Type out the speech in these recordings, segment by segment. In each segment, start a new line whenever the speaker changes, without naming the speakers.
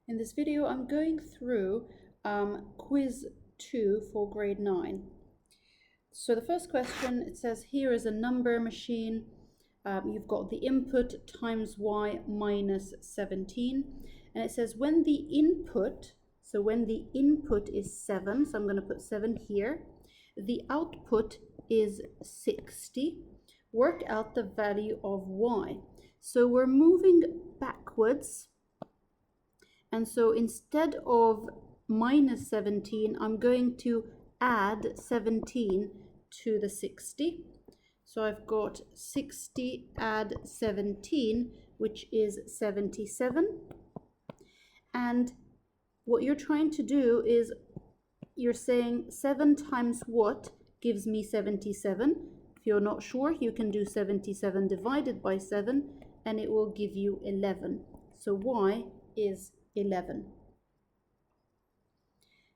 In this video, I'm going through quiz 2 for grade 9. So the first question, it says here is a number machine. You've got the input times y minus 17. And it says when the input, so when the input is 7, so I'm going to put 7 here. The output is 60. Work out the value of y. So we're moving backwards. And so instead of minus 17, I'm going to add 17 to the 60. So I've got 60 add 17, which is 77. And what you're trying to do is you're saying 7 times what gives me 77. If you're not sure, you can do 77 divided by 7 and it will give you 11. So y is 11.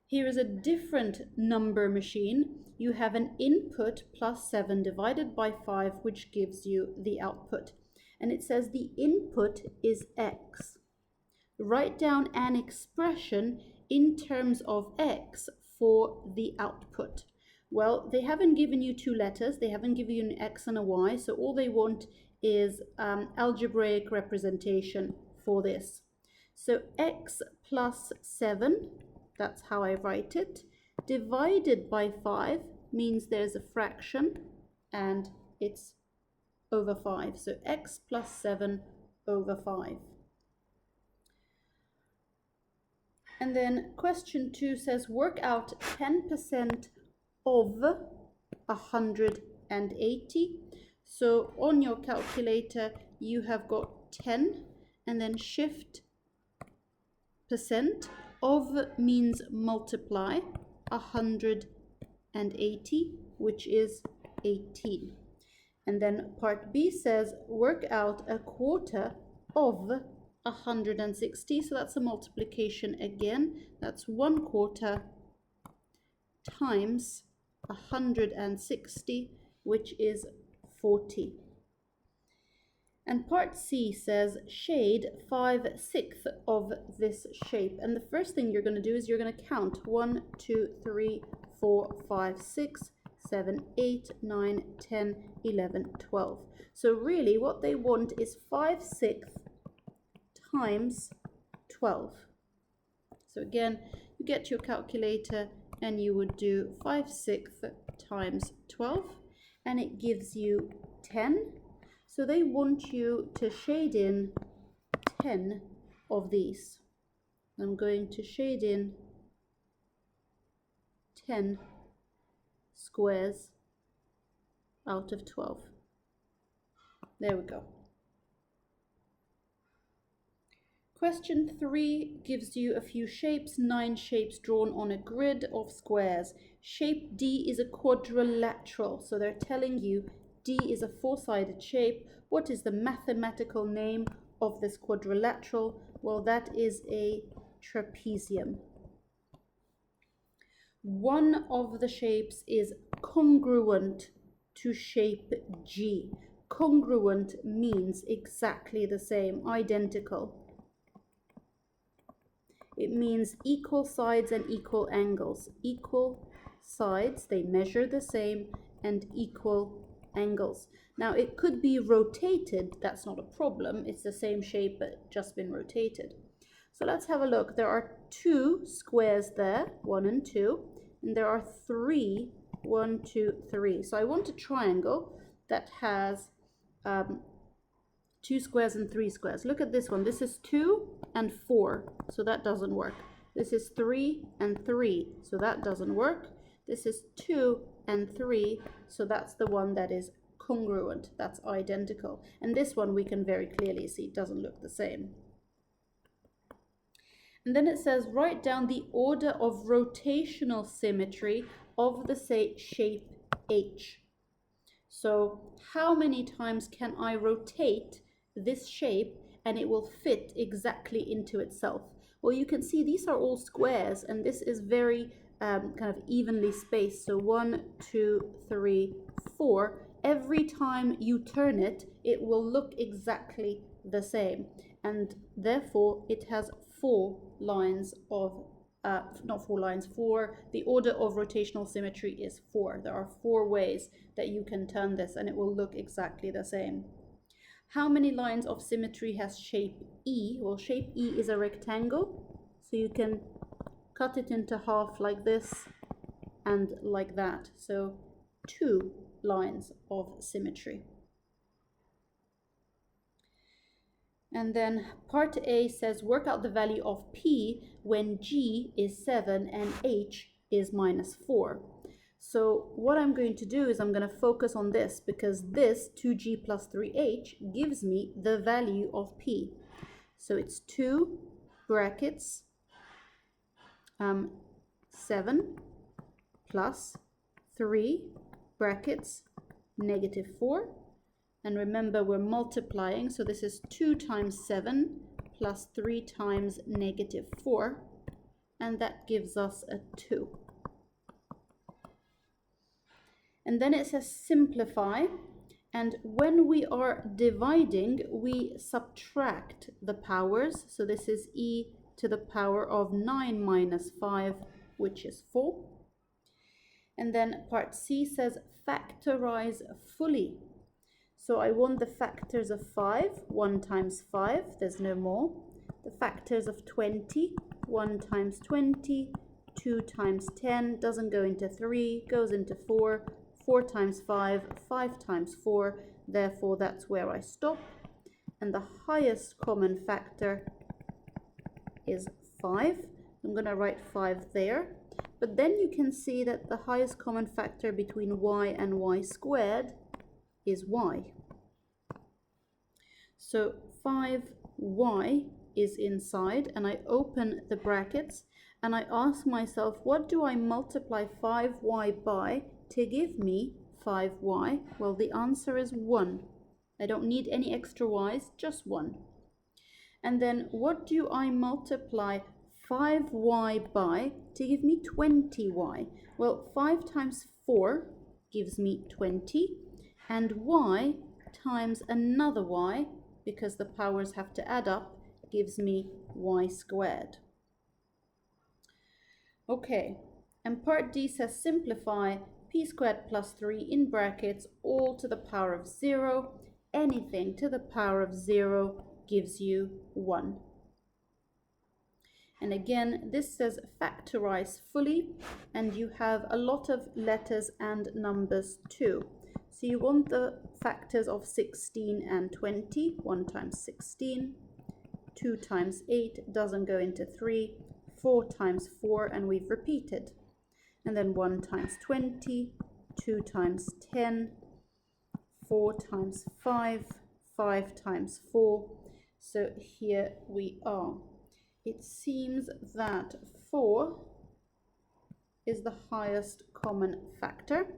Here is a different number machine. You have an input plus 7 divided by 5, which gives you the output. And it says the input is x. Write down an expression in terms of x for the output. Well, they haven't given you two letters. They haven't given you an x and a y. So all they want is algebraic representation for this. So x plus 7, that's how I write it, divided by 5 means there's a fraction and it's over 5. So x plus 7 over 5. And then question 2 says work out 10% of 180. So on your calculator you have got 10 and then shift percent. Of means multiply 180, which is 18. And then part B says work out a quarter of 160. So that's a multiplication again. That's 1/4 times 160, which is 40. And part C says shade 5/6 of this shape. And the first thing you're going to do is you're going to count 1, 2, 3, 4, 5, 6, 7, 8, 9, 10, 11, 12. So really what they want is 5/6 times 12. So again, you get your calculator and you would do 5/6 times 12 and it gives you 10. So they want you to shade in 10 of these. I'm going to shade in 10 squares out of 12. There we go. Question 3 gives you a few shapes, 9 shapes drawn on a grid of squares. Shape D is a quadrilateral, so they're telling you D is a four-sided shape. What is the mathematical name of this quadrilateral? Well, that is a trapezium. One of the shapes is congruent to shape G. Congruent means exactly the same, identical. It means equal sides and equal angles. Equal sides, they measure the same, and equal angles. Now it could be rotated, that's not a problem, it's the same shape but just been rotated. So let's have a look. There are 2 squares there, 1 and 2, and there are 3, 1, 2, 3. So I want a triangle that has 2 squares and 3 squares. Look at this one. This is 2 and 4, so that doesn't work. This is 3 and 3, so that doesn't work. This is 2 and 3, so that's the one that is congruent, that's identical. And this one we can very clearly see it doesn't look the same. And then it says write down the order of rotational symmetry of the shape H. So how many times can I rotate this shape and it will fit exactly into itself? Well, you can see these are all squares and this is very kind of evenly spaced. So 1, 2, 3, 4. Every time you turn it, it will look exactly the same. And therefore, it has 4 lines of, not 4 lines, the order of rotational symmetry is 4. There are 4 ways that you can turn this and it will look exactly the same. How many lines of symmetry has shape E? Well, shape E is a rectangle, so you can cut it into half like this and like that. So 2 lines of symmetry. And then part A says work out the value of P when G is 7 and H is -4. So what I'm going to do is I'm going to focus on this, because this 2G plus 3H gives me the value of P. So it's 2 brackets 7 plus 3 brackets -4. And remember, we're multiplying, so this is 2 times 7 plus 3 times -4, and that gives us a 2. And then it says simplify, and when we are dividing, we subtract the powers. So this is e to the power of 9 minus 5, which is 4. And then part C says factorize fully. So I want the factors of 5, 1 times 5, there's no more. The factors of 20, 1 times 20, 2 times 10, doesn't go into 3, goes into 4, 4 times 5, 5 times 4, therefore that's where I stop. And the highest common factor is 5. I'm going to write 5 there. But then you can see that the highest common factor between y and y squared is y. So 5y is inside, and I open the brackets and I ask myself, what do I multiply 5y by to give me 5y? Well, the answer is 1. I don't need any extra y's, just 1. And then what do I multiply 5y by to give me 20y? Well, 5 times 4 gives me 20, and y times another y, because the powers have to add up, gives me y squared. Okay, and part D says simplify p squared plus 3 in brackets all to the power of 0. Anything to the power of 0 gives you 1. And again, this says factorize fully, and you have a lot of letters and numbers too. So you want the factors of 16 and 20, 1 times 16, 2 times 8, doesn't go into 3, 4 times 4, and we've repeated. And then 1 times 20, 2 times 10, 4 times 5, 5 times 4. So here we are. It seems that 4 is the highest common factor.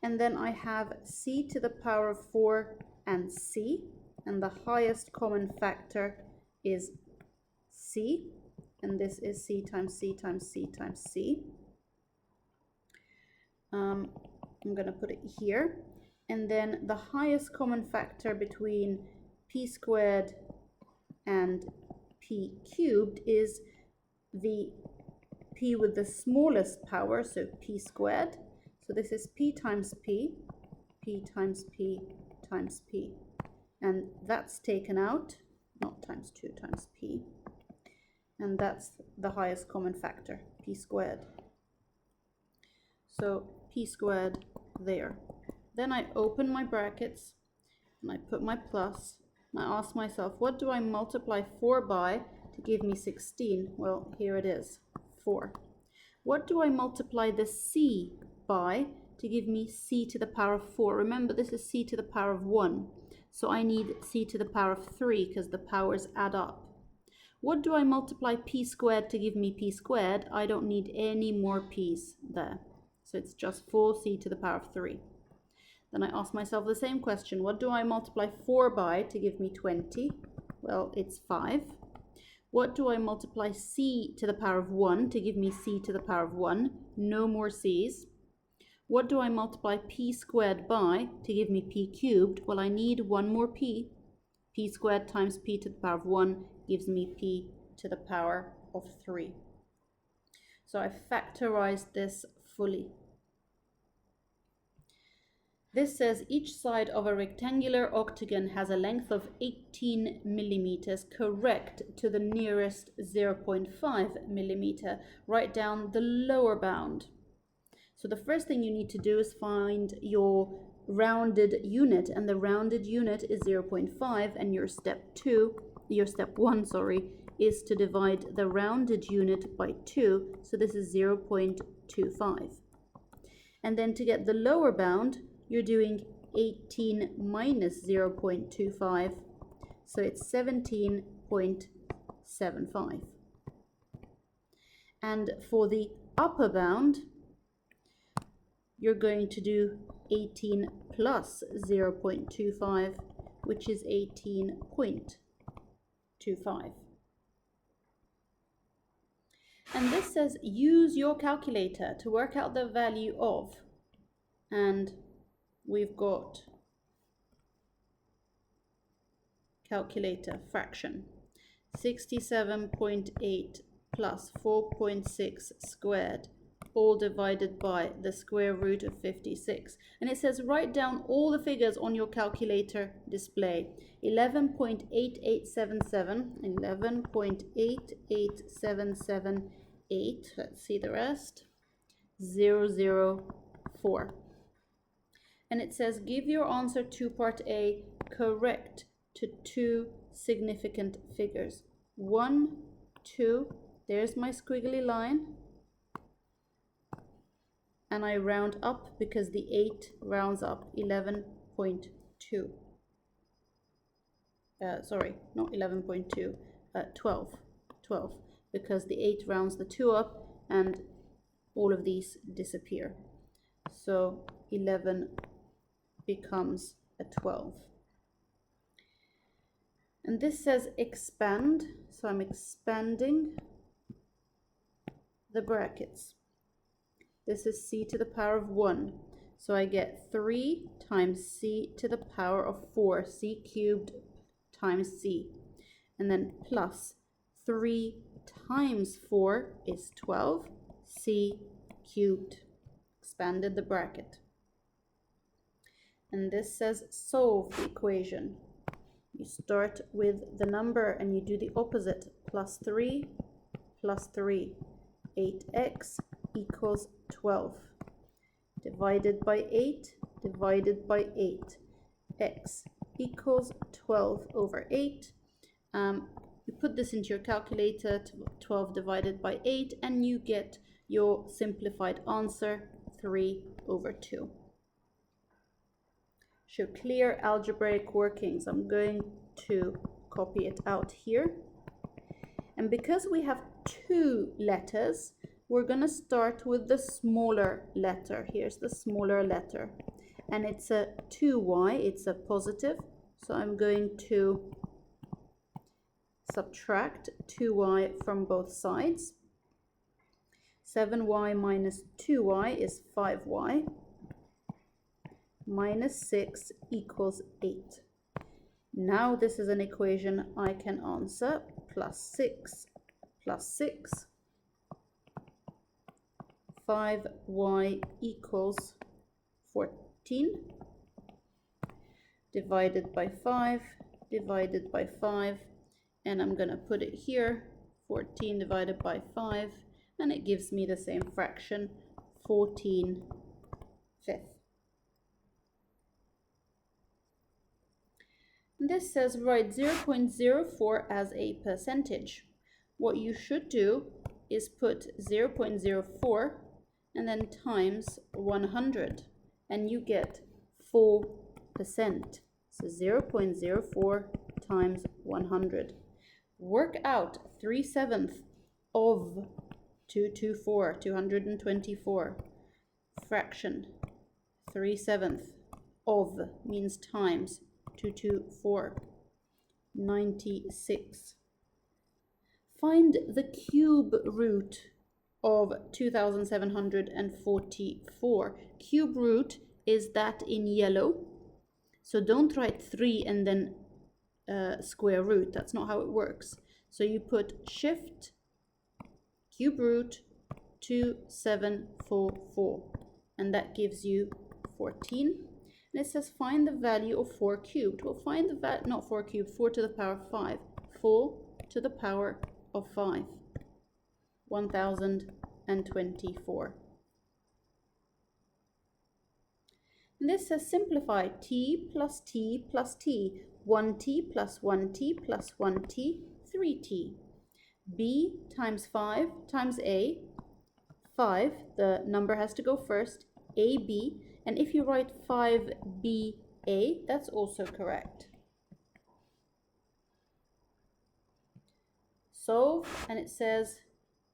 And then I have c to the power of 4 and c. And the highest common factor is c. And this is c times c times c times c. I'm going to put it here. And then the highest common factor between p squared and p cubed is the p with the smallest power, so p squared. So this is p times p times p times p. And that's taken out, not times 2 times p. And that's the highest common factor, p squared. So p squared there. Then I open my brackets and I put my plus. And I ask myself, what do I multiply 4 by to give me 16? Well, here it is, 4. What do I multiply the c by to give me c to the power of 4? Remember, this is c to the power of 1. So I need c to the power of 3 because the powers add up. What do I multiply p squared to give me p squared? I don't need any more p's there. So it's just 4c to the power of 3. Then I ask myself the same question. What do I multiply 4 by to give me 20? Well, it's 5. What do I multiply c to the power of 1 to give me c to the power of 1? No more c's. What do I multiply p squared by to give me p cubed? Well, I need one more p. P squared times p to the power of 1 gives me p to the power of 3. So I factorized this fully. This says each side of a rectangular octagon has a length of 18 millimeters, correct to the nearest 0.5 millimeter. Write down the lower bound. So the first thing you need to do is find your rounded unit, and the rounded unit is 0.5, and your step 1, is to divide the rounded unit by 2, so this is 0.25. And then to get the lower bound, you're doing 18 minus 0.25, so it's 17.75. And for the upper bound, you're going to do 18 plus 0.25, which is 18.25. And this says use your calculator to work out the value of, and we've got calculator fraction, 67.8 plus 4.6 squared, all divided by the square root of 56. And it says write down all the figures on your calculator display. 11.8877, 11.88778, let's see the rest, 004. And it says give your answer to part A correct to 2 significant figures. 1, 2, there's my squiggly line. And I round up because the 8 rounds up, 11.2. Sorry, not 11.2, 12, because the 8 rounds the 2 up and all of these disappear. So 11 becomes a 12. And this says expand, so I'm expanding the brackets. This is c to the power of 1. So I get 3 times c to the power of 4, c cubed times c. And then plus 3 times 4 is 12, c cubed. Expanded the bracket. And this says solve the equation. You start with the number and you do the opposite. Plus 3, 8x equals 12. Divided by 8, divided by 8. X equals 12 over 8. You put this into your calculator, 12 divided by 8, and you get your simplified answer, 3 over 2. Show clear algebraic workings. I'm going to copy it out here. And because we have 2 letters, we're going to start with the smaller letter. Here's the smaller letter. And it's a 2y, it's a positive. So I'm going to subtract 2y from both sides. 7y minus 2y is 5y. Minus 6 equals 8. Now this is an equation I can answer. Plus 6 plus 6. 5y equals 14. Divided by 5, divided by 5. And I'm going to put it here. 14 divided by 5. And it gives me the same fraction, 14/5. This says write 0.04 as a percentage. What you should do is put 0.04 and then times 100, and you get 4%. So 0.04 times 100. Work out 3/7 of 224. Fraction 3/7 of means times 224, 96. Find the cube root of 2744. Cube root is that in yellow. So don't write 3 and then square root. That's not how it works. So you put shift cube root 2744, and that gives you 14. And it says find the value of 4 cubed. Well, find the value, not 4 cubed, 4 to the power of 5. 4 to the power of 5. 1024. And this says simplify t plus t plus t. 1t plus 1t plus 1t, 3t. b times 5 times a. 5, the number has to go first. ab, and if you write 5ba, that's also correct. Solve, and it says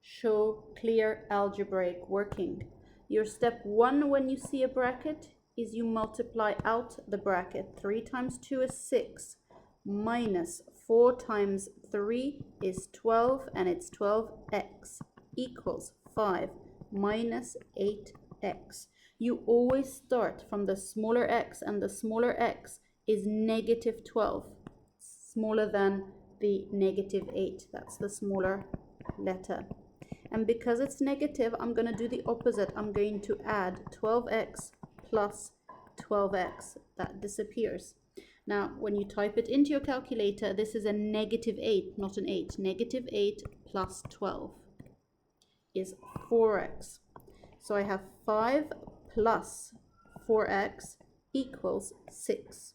show clear algebraic working. Your step 1 when you see a bracket is you multiply out the bracket. 3 times 2 is 6, minus 4 times 3 is 12, and it's 12x equals 5 minus 8x. You always start from the smaller x, and the smaller x is negative 12, smaller than the negative 8. That's the smaller letter. And because it's negative, I'm going to do the opposite. I'm going to add 12x plus 12x. That disappears. Now, when you type it into your calculator, this is a negative 8, not an 8. Negative 8 plus 12 is 4x. So I have 5 plus 4x equals 6.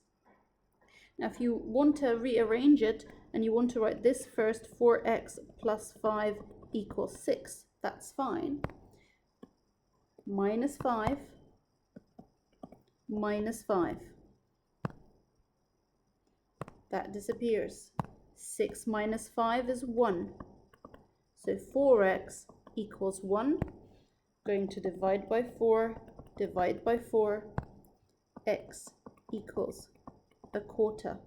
Now, if you want to rearrange it and you want to write this first, 4x plus 5 equals 6, that's fine. Minus 5 minus 5. That disappears. 6 minus 5 is 1. So 4x equals 1. Going to divide by 4, divide by 4, x equals a quarter.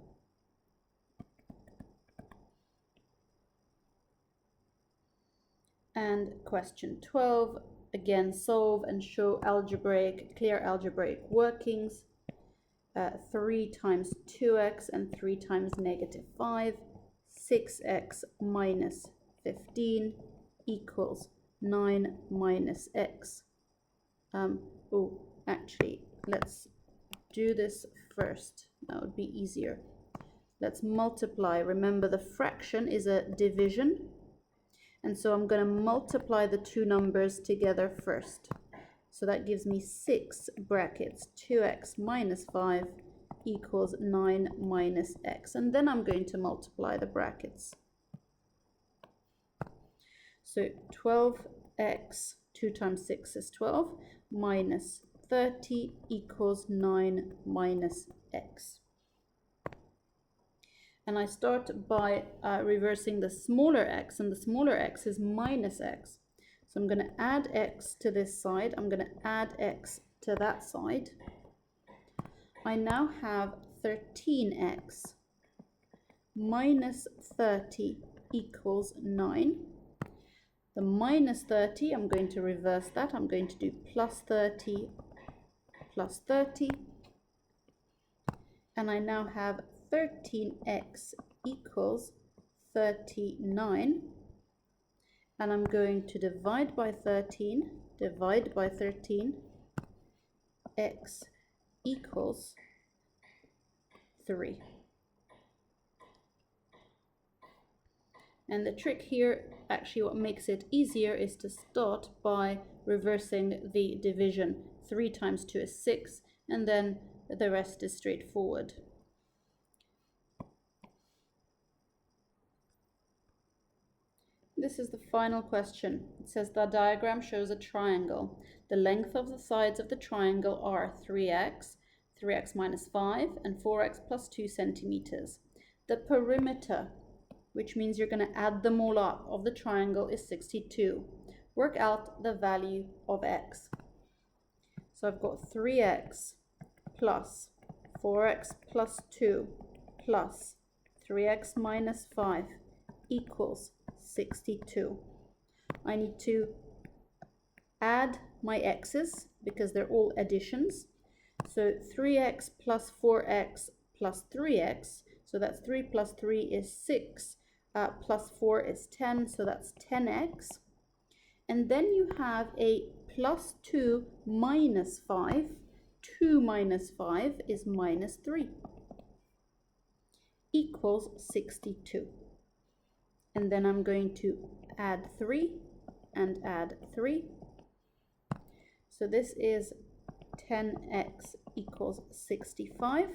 And question 12, again solve and show clear algebraic workings. 3 times 2x and 3 times negative 5, 6x minus 15 equals 9 minus x. Actually, let's do this first. That would be easier. Let's multiply. Remember, the fraction is a division. And so I'm going to multiply the two numbers together first. So that gives me 6 brackets. 2x minus 5 equals 9 minus x. And then I'm going to multiply the brackets. So 12x, 2 times 6 is 12, minus 30 equals 9 minus x. And I start by reversing the smaller x, and the smaller x is minus x. So I'm going to add x to this side. I'm going to add x to that side. I now have 13x minus 30 equals 9. The minus 30, I'm going to reverse that. I'm going to do plus 30 plus 30. And I now have 13x equals 39. And I'm going to divide by 13, x equals 3. And the trick here, actually what makes it easier, is to start by reversing the division. 3 times 2 is 6, and then the rest is straightforward. This is the final question. It says the diagram shows a triangle. The length of the sides of the triangle are 3x, 3x minus 5, and 4x plus 2 centimeters. The perimeter, which means you're going to add them all up, of the triangle is 62. Work out the value of x. So I've got 3x plus 4x plus 2 plus 3x minus 5 equals 62. I need to add my x's because they're all additions. So 3x plus 4x plus 3x, so that's 3 plus 3 is 6, plus 4 is 10, so that's 10x. And then you have a plus 2 minus 5. 2 minus 5 is minus 3, equals 62. And then I'm going to add 3 and add 3. So this is 10x equals 65.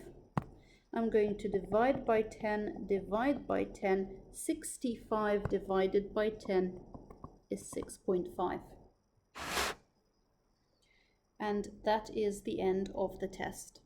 I'm going to divide by 10, divide by 10. 65 divided by 10 is 6.5. And that is the end of the test.